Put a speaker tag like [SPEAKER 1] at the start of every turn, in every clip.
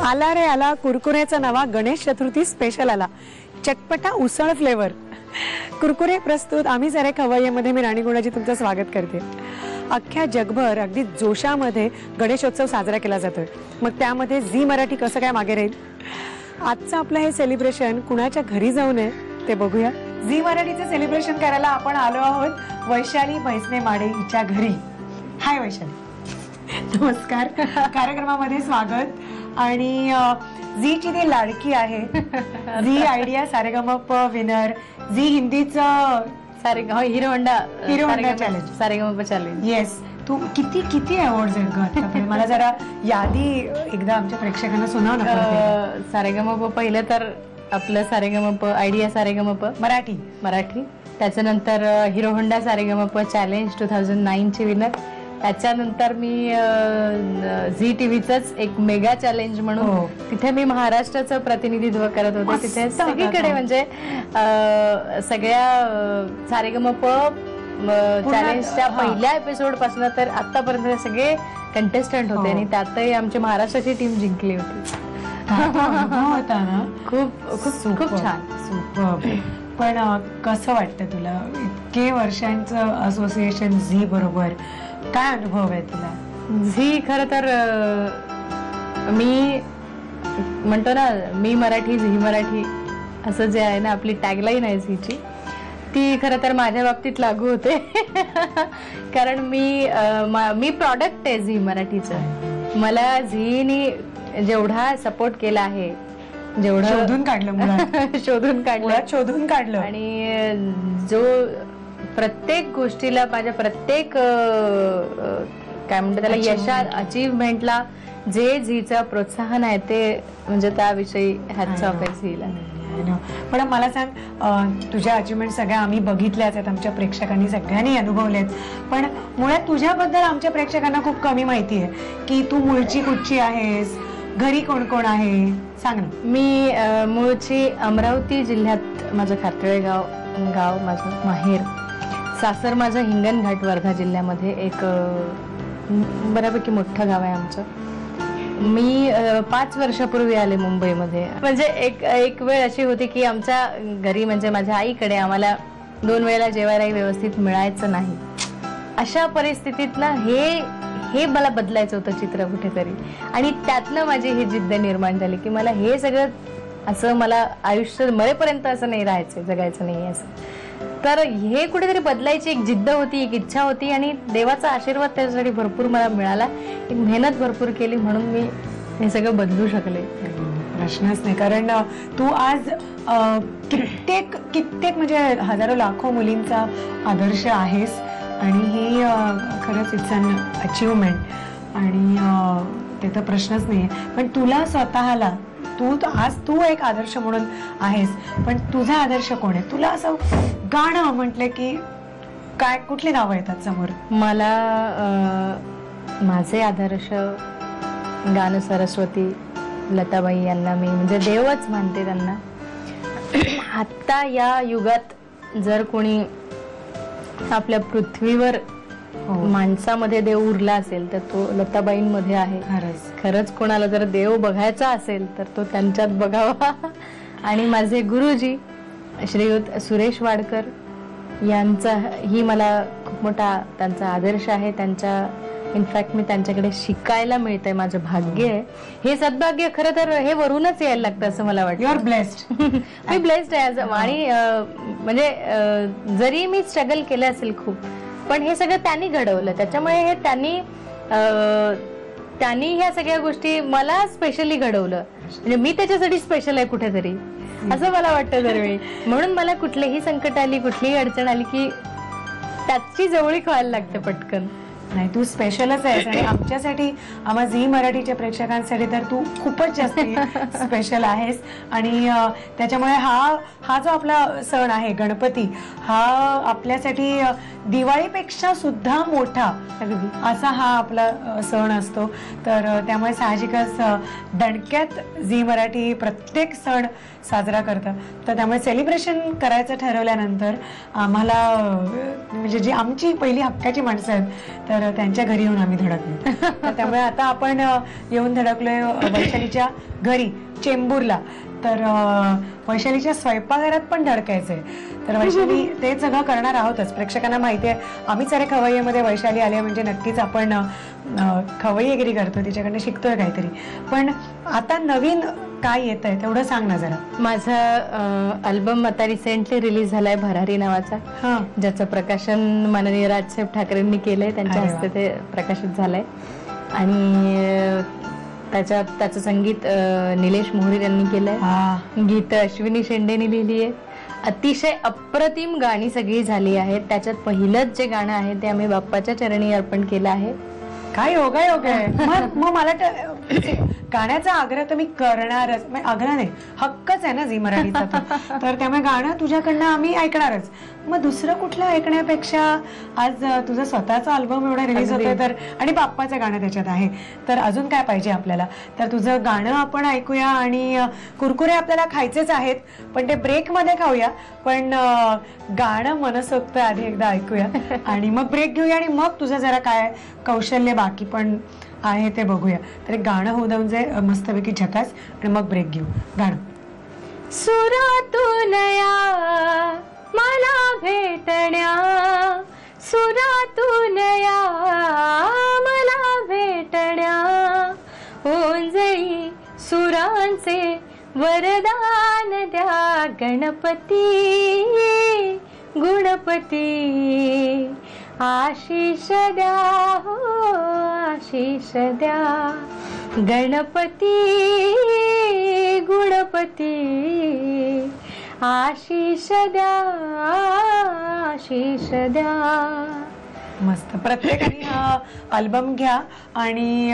[SPEAKER 1] आला रे आला कुरकुरेचा नवा गणेश चतुर्थी स्पेशल आला. चटपटा उसळ फ्लेवर कुरकुरे प्रस्तुत आम्ही सारे खवय्येमध्ये मी राणी गुणाजी तुमचं स्वागत करते. अख्ख्या जगभर अगदी जोशामध्ये गणेशोत्सव साजरा केला जातोय. मग त्यामध्ये झी मराठी कसं काय मागे राहील? आजचं आपलं हे सेलिब्रेशन कुणाच्या घरी जाऊ नये ते बघूया. झी मराठीचं सेलिब्रेशन करायला आपण आलो आहोत वैशाली भैसने माडे हिच्या घरी. हाय वैशाली, नमस्कार. कार्यक्रमामध्ये स्वागत. आणि झीची ती लाडकी आहे, Zee Idea Sa Re Ga Ma Pa winner, Zee हिंदीचं
[SPEAKER 2] Hero Honda
[SPEAKER 1] challenge,
[SPEAKER 2] Sa Re Ga Ma Pa challenge.
[SPEAKER 1] Yes, तू किती अवॉर्ड्स आहेत ग आतापर्यंत? मला जरा यादी एकदा आमच्या प्रेक्षकांना सुनाव ना.
[SPEAKER 2] सारेगमप पहिलं तर आपलं सारेगमप आयडिया सारेगमप मराठी, त्याच्यानंतर हिरो होंडा सारेगमप चॅलेंज 2009 ची विनर. त्याच्यानंतर मी झी टीव्हीचंच एक मेगा चॅलेंज म्हणून तिथे मी महाराष्ट्राचं प्रतिनिधित्व करत होते. तिथे सगळीकडे म्हणजे सगळ्या सारेगमप चॅलेंजच्या पहिल्या एपिसोड पासून तर आतापर्यंत सगळे कंटेस्टंट होते आणि त्यातही आमची महाराष्ट्राची टीम जिंकली होती.
[SPEAKER 1] होता ना,
[SPEAKER 2] खूप छान.
[SPEAKER 1] सुपर. पण कसं वाटतं तुला इतके वर्षांचं असोसिएशन झी बरोबर? काय अनुभव आहे तुला?
[SPEAKER 2] झी खरं तर मी म्हणतो ना, मी मराठी झी मराठी असं जे आहे ना, आपली टॅगलाईन आहे झीची, ती खरं तर माझ्या बाबतीत लागू होते. कारण मी प्रॉडक्ट आहे झी मराठीचं. मला झीनी जेवढा सपोर्ट केला आहे, जेवढं शोधून काढलं आणि जो प्रत्येक गोष्टीला, माझ्या प्रत्येक काय म्हणतात त्याला, यशात, अचीवमेंटला जे झीचं प्रोत्साहन आहे ते म्हणजे त्याविषयी हॅट्स ऑफ आहे झीला.
[SPEAKER 1] पण मला सांग, तुझ्या अचीवमेंट सगळ्या आम्ही बघितल्याच आहेत, आमच्या प्रेक्षकांनी सगळ्यांनी अनुभवल्यात. पण मुळात तुझ्याबद्दल आमच्या प्रेक्षकांना खूप कमी माहिती आहे की तू मूळची कुठची आहेस, घरी कोण कोण आहे, सांग ना.
[SPEAKER 2] मी मूळची अमरावती जिल्ह्यात, माझं खारतळे गाव माझं माहेर. सासर माझं हिंगणघाट वर्धा जिल्ह्यामध्ये, एक बऱ्यापैकी मोठं गाव आहे आमचं. मी 5 वर्षापूर्वी आले मुंबईमध्ये. म्हणजे एक वेळ अशी होती की आमच्या घरी म्हणजे माझ्या आईकडे आम्हाला 2 वेळेला जेवायलाही व्यवस्थित मिळायचं नाही. अशा परिस्थितीत ना हे मला बदलायचं होतं चित्र कुठेतरी. आणि त्यातनं माझी ही जिद्द निर्माण झाली की मला हे सगळं असं, मला आयुष्य मरेपर्यंत असं नाही राहायचं, जगायचं नाही असं. तर हे कुठेतरी बदलायची एक जिद्द होती, एक इच्छा होती आणि देवाचा आशीर्वाद त्याच्यासाठी भरपूर मला मिळाला. एक मेहनत भरपूर केली म्हणून मी हे सगळं बदलू शकले.
[SPEAKER 1] प्रश्नच नाही. कारण तू आज कित्येक म्हणजे हजारो लाखो मुलींचा आदर्श आहेस आणि ही खरंच इट्स अन अचीवमेंट आणि ते तर प्रश्नच नाही. पण तुला स्वतःला आज तू एक आदर्श म्हणून आहेस, पण तुझा आदर्श कोण आहे? तुला असं गाणं म्हटलं की काय, कुठली नावं येतात समोर?
[SPEAKER 2] मला माझे आदर्श गान सरस्वती लताबाई यांना मी म्हणजे देवच मानते त्यांना. आत्ता या युगात जर कोणी आपल्या पृथ्वीवर माणसामध्ये देव उरला असेल तर तो लताबाईंमध्ये आहे. खरंच कोणाला जर देव बघायचा असेल तर तो त्यांच्यात बघावा. आणि माझे गुरुजी श्रीयुत सुरेश वाडकर यांचा ही मला खूप मोठा त्यांचा आदर्श आहे. त्यांच्या इनफॅक्ट मी त्यांच्याकडे शिकायला मिळतंय, माझं भाग्य आहे. हे सद्भाग्य खरं तर हे वरूनच यायला लागतं असं मला वाटतं.
[SPEAKER 1] You are blessed.
[SPEAKER 2] मी ब्लेस्ड आहे. आणि म्हणजे जरी मी स्ट्रगल केलं असेल खूप, पण हे सगळं त्यांनी घडवलं. त्याच्यामुळे हे त्यांनी ह्या सगळ्या गोष्टी मला स्पेशली घडवलं. म्हणजे मी त्याच्यासाठी स्पेशल आहे कुठेतरी असं मला वाटतं दरवेळी. म्हणून मला कुठलीही संकट आली, कुठलीही अडचण आली की त्याची जवळीक व्हायला लागते पटकन.
[SPEAKER 1] नाही, तू स्पेशलच आहेस. आणि आमच्यासाठी, आम्हा झी मराठीच्या प्रेक्षकांसाठी तर तू खूपच जास्त स्पेशल आहेस. आणि त्याच्यामुळे हा जो आपला सण आहे गणपती, हा आपल्यासाठी दिवाळीपेक्षा सुद्धा मोठा असा हा आपला सण असतो. तर त्यामुळे साहजिकच दणक्यात झी मराठी प्रत्येक सण साजरा करतं. तर त्यामुळे सेलिब्रेशन करायचं ठरवल्यानंतर आम्हाला म्हणजे जी आमची पहिली हक्काची माणसं आहेत तर तर त्यांच्या घरी येऊन आम्ही धडकलो. तर त्यामुळे आता आपण येऊन धडकलोय वैशालीच्या घरी चेंबूरला. तर वैशालीच्या स्वयंपाकघरात पण धडकायचंय. तर वैशाली ते सगळं करणार आहोतच. प्रेक्षकांना माहिती आहे आम्हीच अरे खवय्येमध्ये वैशाली आली म्हणजे नक्कीच आपण खवय्येगिरी करतो, तिच्याकडनं शिकतोय काहीतरी. पण आता नवीन काय येत आहे तेवढं सांग ना जरा.
[SPEAKER 2] माझा अल्बम आता रिसेंटली रिलीज झालाय भरारी नावाचा, ज्याचं प्रकाशन माननीय राजसाहेब ठाकरेंनी केलंय, त्यांच्या हस्ते ते प्रकाशित झालंय. आणि त्याचं संगीत निलेश मोहरीर यांनी केलंय, गीत अश्विनी शेंडेनी लिहिली आहे. अतिशय अप्रतिम गाणी सगळी झाली आहेत. त्याच्यात पहिलंच जे गाणं आहे ते आम्ही बाप्पाच्या चरणी अर्पण केलं आहे.
[SPEAKER 1] काय योगा योग आहे. मग मला गाण्याचा आग्रह तर मी करणारच. आग्रह नाही, हक्कच आहे ना झी मराठीचा. तर त्यामुळे गाणं तुझ्याकडनं आम्ही ऐकणारच. मग दुसरं कुठलं ऐकण्यापेक्षा आज तुझा स्वतःचा अल्बम एवढा रिलीज होतोय तर, आणि बाप्पाचं गाणं त्याच्यात आहे, तर अजून काय पाहिजे आपल्याला. तर तुझं गाणं आपण ऐकूया. आणि कुरकुरे आपल्याला खायचेच आहेत पण ते ब्रेक मध्ये खाऊया. पण गाणं मनसोक्त आधी एकदा ऐकूया आणि मग ब्रेक घेऊया आणि मग तुझं जरा काय कौशल्य बाकी पण आहे ते बघूया. तर एक गाणं होऊ देऊन जे मस्तपैकी झकास आणि मग ब्रेक घेऊ. गाणं.
[SPEAKER 2] सुरातून या मला भेटण्या, सुरातून या मला भेटण्या, ओंजळी सुरांचे वरदान द्या गणपती गुणपती, आशीष द्या हो आशीष द्या गणपती गुणपती, आशीष द्या आशीष द्या.
[SPEAKER 1] मस्त. प्रत्येकाने हा अल्बम घ्या आणि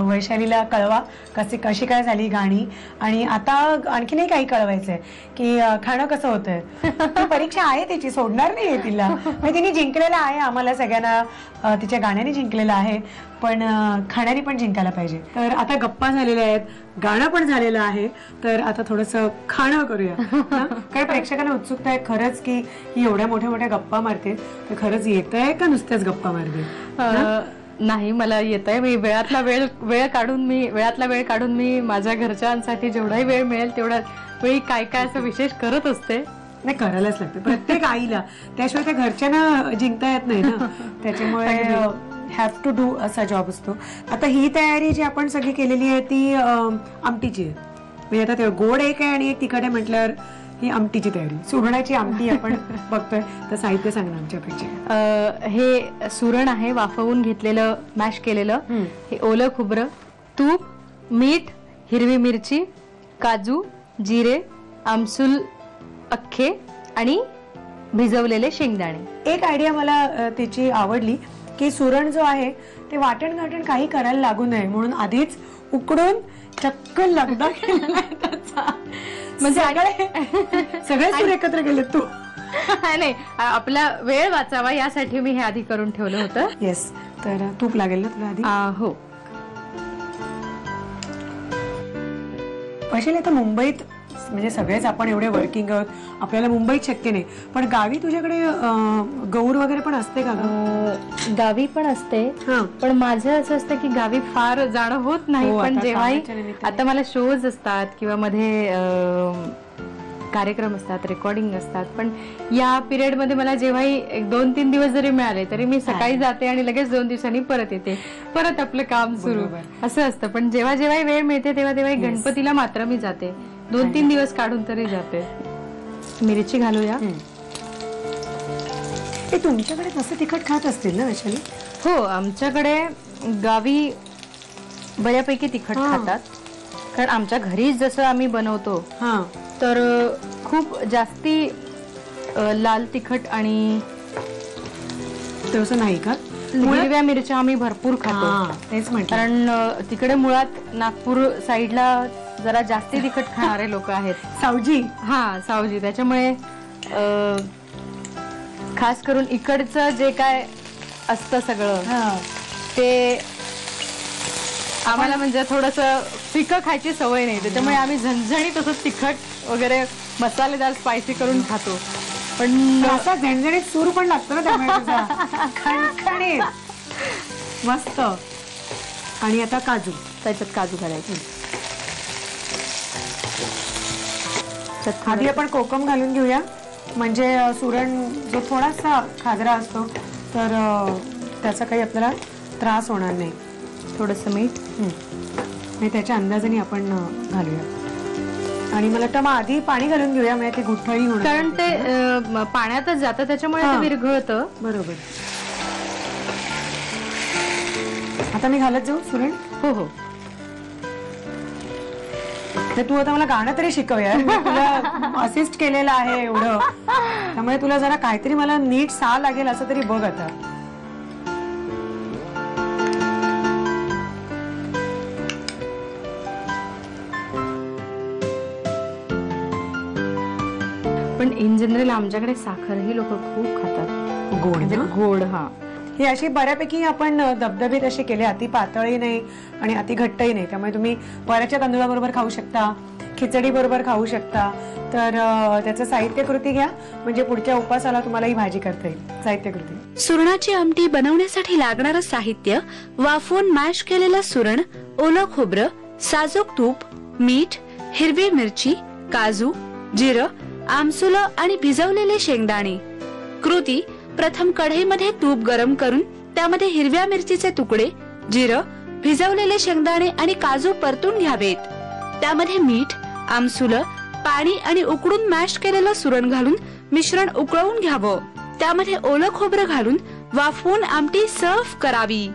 [SPEAKER 1] वैशालीला कळवा कशी काय झाली गाणी. आणि आता आणखीनही काही कळवायचंय की खाणं कसं होतंय. ती परीक्षा आहे तिची, सोडणार नाहीये तिला. तिने जिंकलेलं आहे, आम्हाला सगळ्यांना तिच्या गाण्याने जिंकलेलं आहे, पण खाण्याने पण जिंकायला पाहिजे. तर आता गप्पा झालेल्या आहेत, गाणं पण झालेलं आहे, तर आता थोडंसं खाणं करूया. कारण प्रेक्षकांना उत्सुकता आहे खरंच की ही एवढ्या मोठ्या मोठ्या गप्पा मारते, तर खरंच येतंय का नुसत्याच गप्पा मारते.
[SPEAKER 2] नाही, मला येतंय. मी वेळातला वेळ काढून मी माझ्या घरच्यांसाठी जेवढाही वेळ मिळेल तेवढा वेळी काय काय असं विशेष करत असते.
[SPEAKER 1] नाही, करायलाच लागते प्रत्येक आईला, त्याशिवाय त्या घरच्यांना जिंकता येत नाही ना. त्याच्यामुळे हॅव टू डू असा जॉब असतो. आता ही तयारी जी आपण सगळी केलेली आहे ती आमटीची आहे. म्हणजे आता ते गोड एक आहे आणि एक तिखट आहे म्हटल्यावर ही आमटीची तयारी, सुरणाची आमटी आपण बघतोय. तर साहित्य सांग ना आमच्यापेक्षा.
[SPEAKER 2] हे सुरण आहे वाफवून घेतलेलं, मॅश केलेलं. हे ओलं खोबरं, तूप, मीठ, हिरवी मिरची, काजू, जिरे, आमसूल अख्खे आणि भिजवलेले शेंगदाणे.
[SPEAKER 1] एक आयडिया मला त्याची आवडली की सुरण जो आहे ते वाटण घाटण काही करायला लागू नये म्हणून आधीच उकडून चक्क लगदा केलेला आहे त्याचा. म्हणजे सगळे सूर एकत्र गेले तू.
[SPEAKER 2] नाही, आपला वेळ वाचावा यासाठी मी हे आधी करून ठेवलं होतं.
[SPEAKER 1] येस. तर तूप लागेल ना तुला आधी.
[SPEAKER 2] हो.
[SPEAKER 1] वैशाली, आता मुंबईत म्हणजे सगळेच आपण एवढे वर्किंग आहोत, आपल्याला मुंबईत शक्य नाही, पण गावी तुझ्याकडे गौर वगैरे पण असते का?
[SPEAKER 2] गावी पण असते, पण माझं असं असतं की गावी फार जाणं होत नाही. पण जेव्हाही आता मला शोज असतात किंवा मध्ये कार्यक्रम असतात, रेकॉर्डिंग असतात, पण या पिरियड मध्ये मला जेव्हाही 2-3 दिवस जरी मिळाले तरी मी सकाळी जाते आणि लगेच 2 दिवसांनी परत येते, परत आपलं काम सुरू असं असतं. पण जेव्हा जेव्हाही वेळ मिळते तेव्हा गणपतीला मात्र मी जाते, 2-3 दिवस काढून तरी जाते. मिरची घालूया.
[SPEAKER 1] तुमच्याकडे तसं तिखट खात असतील ना वैशाली?
[SPEAKER 2] हो, आमच्याकडे गावी बऱ्यापैकी तिखट खातात, कारण आमच्या घरी जसं आम्ही बनवतो तर खूप जास्ती लाल तिखट आणि
[SPEAKER 1] तसं नाही का.
[SPEAKER 2] हिरव्या मिरच्या आम्ही भरपूर खातो.
[SPEAKER 1] तेच म्हटलं,
[SPEAKER 2] कारण तिकडे मुळात नागपूर साईडला जरा जास्ती तिखट खाणारे लोक आहेत. सावजी. सावजी. त्याच्यामुळे खास करून इकडचं जे काय असतं सगळं ते आम्हाला म्हणजे थोडंसं फिकं खायची सवय नाही, त्याच्यामुळे आम्ही झणझणीत असं तिखट वगैरे मसालेदार स्पायसी करून खातो. पण
[SPEAKER 1] असा झणझणीत सूर पण लागतो ना त्यामुळे खणखणीत. मस्त. आणि आता काजू.
[SPEAKER 2] त्याच्यात काजू घालायचे.
[SPEAKER 1] आधी आपण कोकम घालून घेऊया, म्हणजे सुरण जो थोडासा खाजरा असतो तर त्याचा काही आपल्याला त्रास होणार नाही.
[SPEAKER 2] थोडंसं मीठ
[SPEAKER 1] आणि त्याच्या अंदाजाने आपण घालूया. आणि मला वाटतं मग आधी पाणी घालून घेऊया, म्हणजे ते गुठळी होणार,
[SPEAKER 2] कारण ते पाण्यातच जातं त्याच्यामुळे ते विरघळतं.
[SPEAKER 1] बरोबर. आता मी घालत जाऊ सुरण?
[SPEAKER 2] हो हो.
[SPEAKER 1] तू आता मला गाणं तरी शिकवूया, तुला असिस्ट केलेलं आहे एवढं, त्यामुळे तुला जरा काहीतरी मला नीट सा लागेल असं तरी बघ आता.
[SPEAKER 2] पण इन जनरल आमच्याकडे साखरही लोक खूप खातात.
[SPEAKER 1] गोड
[SPEAKER 2] म्हणजे
[SPEAKER 1] ना?
[SPEAKER 2] गोड. हा.
[SPEAKER 1] ही अशी बऱ्यापैकी आपण दबदबीत अशी केली, अति पातळही नाही आणि अति घट्टही नाही, त्यामुळे तुम्ही वऱ्याच्या तांदूळाबरोबर खाऊ शकता, खिचडी बरोबर खाऊ शकता. तर त्याचं साहित्य कृती घ्या, म्हणजे पुढच्या उपासाला तुम्हाला ही भाजी करता येईल. साहित्य कृती:
[SPEAKER 3] सुरणाची आमटी बनवण्यासाठी लागणारं साहित्य: वाफवून मॅश केलेलं सुरण, ओलं खोबरं, साजूक तूप, मीठ, हिरवी मिरची, काजू, जिरं, आमसुलं आणि भिजवलेले शेंगदाणे. कृती: प्रथम कढईमध्ये तूप गरम करून त्यामध्ये हिरव्या मिरचीचे तुकडे, जिरं, भिजवलेले शेंगदाणे आणि काजू परतून घ्यावेत. त्यामध्ये मीठ, आमसुलं, पाणी आणि उकडून मॅश केलेलं सुरण घालून मिश्रण उकळवून घ्यावं. त्यामध्ये ओलं खोबरं घालून वाफवून आमटी सर्व्ह करावी.